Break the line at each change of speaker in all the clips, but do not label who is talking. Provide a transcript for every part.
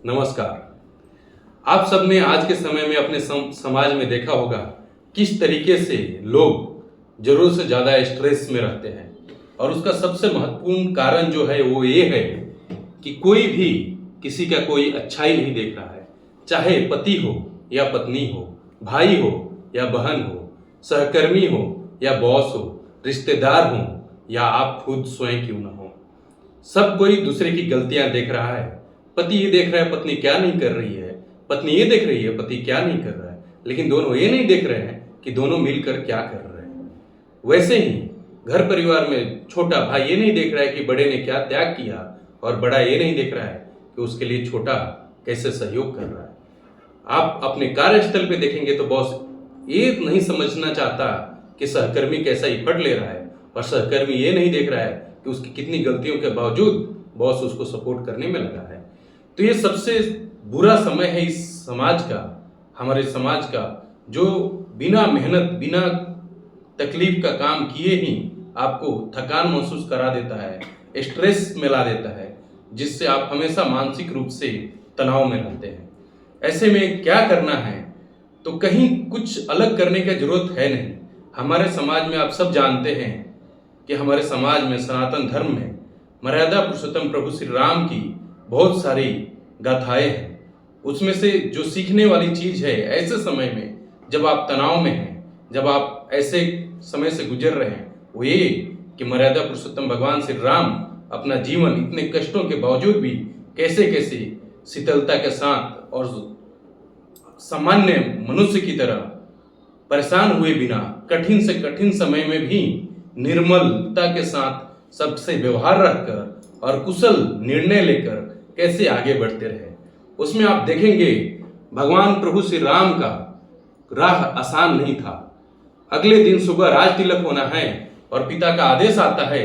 नमस्कार। आप सबने आज के समय में अपने समाज में देखा होगा किस तरीके से लोग जरूरत से ज़्यादा स्ट्रेस में रहते हैं, और उसका सबसे महत्वपूर्ण कारण जो है वो ये है कि कोई भी किसी का कोई अच्छाई नहीं देख रहा है। चाहे पति हो या पत्नी हो, भाई हो या बहन हो, सहकर्मी हो या बॉस हो, रिश्तेदार हो या आप खुद स्वयं क्यों न हो, सब कोई दूसरे की गलतियां देख रहा है। पति ये देख रहा है पत्नी क्या नहीं कर रही है, पत्नी ये देख रही है पति क्या नहीं कर रहा है, लेकिन दोनों ये नहीं देख रहे हैं कि दोनों मिलकर क्या कर रहे हैं। वैसे ही घर परिवार में छोटा भाई ये नहीं देख रहा है कि बड़े ने क्या त्याग किया, और बड़ा ये नहीं देख रहा है कि उसके लिए छोटा कैसे सहयोग कर रहा है। आप अपने कार्यस्थल पे देखेंगे तो बॉस ये नहीं समझना चाहता कि सहकर्मी कैसा इफर्ट ले रहा है, और सहकर्मी ये नहीं देख रहा है कि उसकी कितनी गलतियों के बावजूद बॉस उसको सपोर्ट करने में लगा है। तो ये सबसे बुरा समय है इस समाज का, हमारे समाज का, जो बिना मेहनत बिना तकलीफ का काम किए ही आपको थकान महसूस करा देता है, स्ट्रेस में ला देता है, जिससे आप हमेशा मानसिक रूप से तनाव में रहते हैं। ऐसे में क्या करना है, तो कहीं कुछ अलग करने की जरूरत है नहीं। हमारे समाज में आप सब जानते हैं कि हमारे समाज में सनातन धर्म में मर्यादा पुरुषोत्तम प्रभु श्री राम की बहुत सारी गाथाएं हैं। उसमें से जो सीखने वाली चीज है ऐसे समय में जब आप तनाव में हैं, जब आप ऐसे समय से गुजर रहे हैं, वो ये कि मर्यादा पुरुषोत्तम भगवान श्री राम अपना जीवन इतने कष्टों के बावजूद भी कैसे कैसे शीतलता के साथ और सामान्य मनुष्य की तरह परेशान हुए बिना कठिन से कठिन समय में भी निर्मलता के साथ सबसे व्यवहार रखकर और कुशल निर्णय लेकर कैसे आगे बढ़ते रहे। उसमें आप देखेंगे भगवान प्रभु श्री राम का राह आसान नहीं था। अगले दिन सुबह राज तिलक होना है और पिता का आदेश आता है,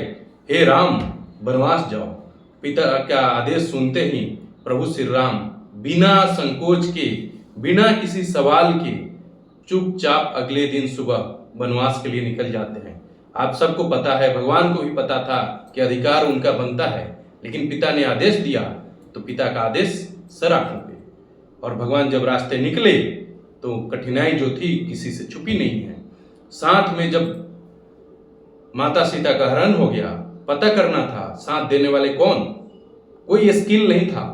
हे राम वनवास जाओ। पिता का आदेश सुनते ही प्रभु श्री राम बिना संकोच के, बिना किसी सवाल के चुपचाप अगले दिन सुबह वनवास के लिए निकल जाते हैं। आप सबको पता है, भगवान को भी पता था कि अधिकार उनका बनता है, लेकिन पिता ने आदेश दिया तो पिता का आदेश सर आंखों पे। और भगवान जब रास्ते निकले तो कठिनाई जो थी किसी से छुपी नहीं है। साथ में जब माता सीता का हरण हो गया, पता करना था साथ देने वाले कौन, कोई स्किल नहीं था।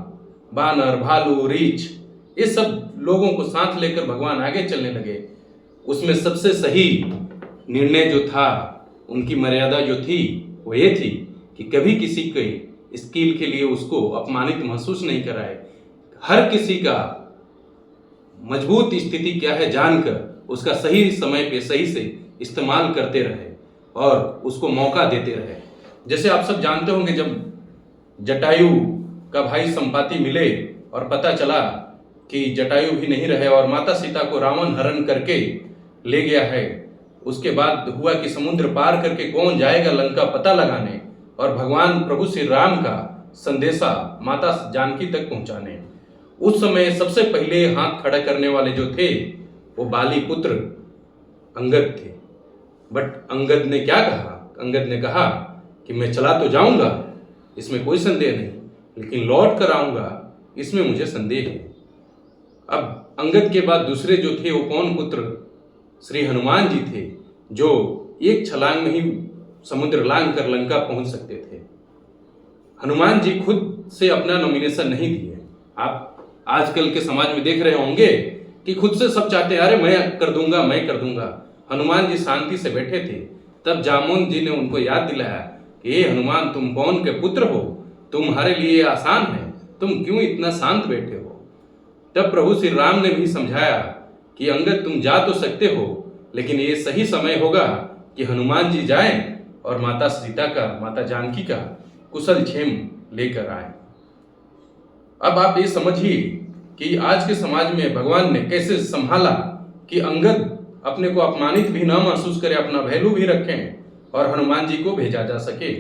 बानर, भालू, रीछ, ये सब लोगों को साथ लेकर भगवान आगे चलने लगे। उसमें सबसे सही निर्णय जो था, उनकी मर्यादा जो थी वो ये थी कि कभी किसी के स्किल के लिए उसको अपमानित महसूस नहीं कराए। हर किसी का मजबूत स्थिति क्या है जानकर उसका सही समय पे सही से इस्तेमाल करते रहे और उसको मौका देते रहे। जैसे आप सब जानते होंगे, जब जटायु का भाई संपाति मिले और पता चला कि जटायु भी नहीं रहे और माता सीता को रावण हरण करके ले गया है, उसके बाद हुआ कि समुद्र पार करके कौन जाएगा लंका पता लगाने और भगवान प्रभु श्री राम का संदेशा माता जानकी तक पहुंचाने। उस समय सबसे पहले हाथ खड़ा करने वाले जो थे वो बाली पुत्र अंगद थे। बट अंगद ने क्या कहा? अंगद ने कहा कि मैं चला तो जाऊंगा, इसमें कोई संदेह नहीं, लेकिन लौट कर आऊंगा इसमें मुझे संदेह है। अब अंगद के बाद दूसरे जो थे वो कौन पुत्र? श्री हनुमान जी थे, जो एक छलांग में ही समुद्र लांग कर लंका पहुंच सकते थे। हनुमान जी खुद से अपना नॉमिनेशन नहीं दिए। आप आजकल के समाज में देख रहे होंगे कि खुद से सब चाहते हैं, अरे मैं कर दूंगा, मैं कर दूंगा। हनुमान जी शांति से बैठे थे, तब जामुन जी ने उनको याद दिलाया कि ये हनुमान, तुम कौन के पुत्र हो, तुम्हारे लिए आसान है, तुम क्यों इतना शांत बैठे हो। तब प्रभु श्री राम ने भी समझाया कि अंगद तुम जा तो सकते हो, लेकिन ये सही समय होगा कि हनुमान जी जाएं और माता सीता का, माता जानकी का कुशल क्षेम लेकर आए। अब आप ये समझिए कि आज के समाज में भगवान ने कैसे संभाला कि अंगद अपने को अपमानित भी ना महसूस करे, अपना वैल्यू भी रखें और हनुमान जी को भेजा जा सके।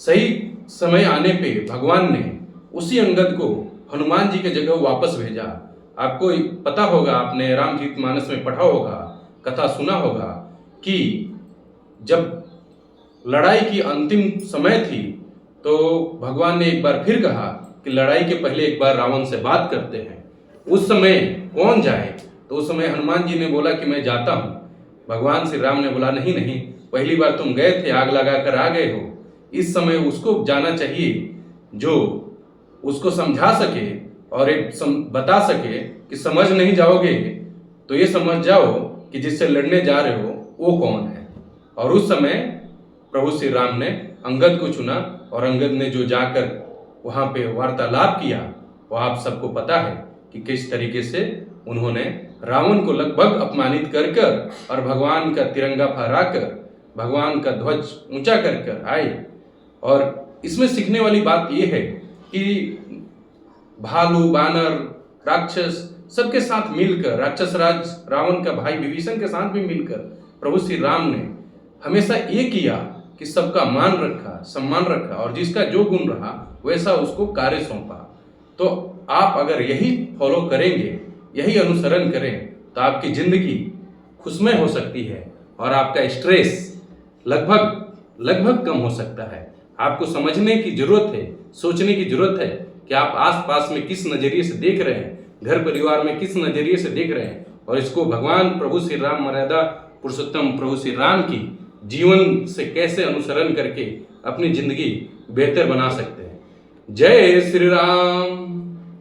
सही समय आने पे भगवान ने उसी अंगद को हनुमान जी के जगह वापस भेजा। आपको पता होगा, आपने रामचरितमानस में पढ़ा होगा, कथा सुना होगा कि जब लड़ाई की अंतिम समय थी तो भगवान ने एक बार फिर कहा कि लड़ाई के पहले एक बार रावण से बात करते हैं। उस समय कौन जाए? तो उस समय हनुमान जी ने बोला कि मैं जाता हूँ। भगवान श्री राम ने बोला नहीं नहीं, पहली बार तुम गए थे, आग लगा कर आ गए हो, इस समय उसको जाना चाहिए जो उसको समझा सके और बता सके कि समझ नहीं जाओगे तो ये समझ जाओ कि जिससे लड़ने जा रहे हो वो कौन है। और उस समय प्रभु श्री राम ने अंगद को चुना और अंगद ने जो जाकर वहाँ पे वार्तालाप किया वो आप सबको पता है कि किस तरीके से उन्होंने रावण को लगभग अपमानित कर कर और भगवान का तिरंगा फहराकर, भगवान का ध्वज ऊंचा कर कर आए। और इसमें सीखने वाली बात यह है कि भालू, बानर, राक्षस सबके साथ मिलकर, राक्षस राज रावण का भाई विभीषण के साथ भी मिलकर प्रभु श्री राम ने हमेशा ये किया कि सबका मान रखा, सम्मान रखा और जिसका जो गुण रहा वैसा उसको कार्य सौंपा। तो आप अगर यही फॉलो करेंगे, यही अनुसरण करें तो आपकी जिंदगी खुशमय हो सकती है और आपका स्ट्रेस लगभग कम हो सकता है। आपको समझने की जरूरत है, सोचने की जरूरत है कि आप आसपास में किस नजरिए से देख रहे हैं, घर परिवार में किस नजरिए से देख रहे हैं और इसको भगवान प्रभु श्री राम, मर्यादा पुरुषोत्तम प्रभु श्री राम की जीवन से कैसे अनुसरण करके अपनी जिंदगी बेहतर बना सकते हैं। जय श्री राम।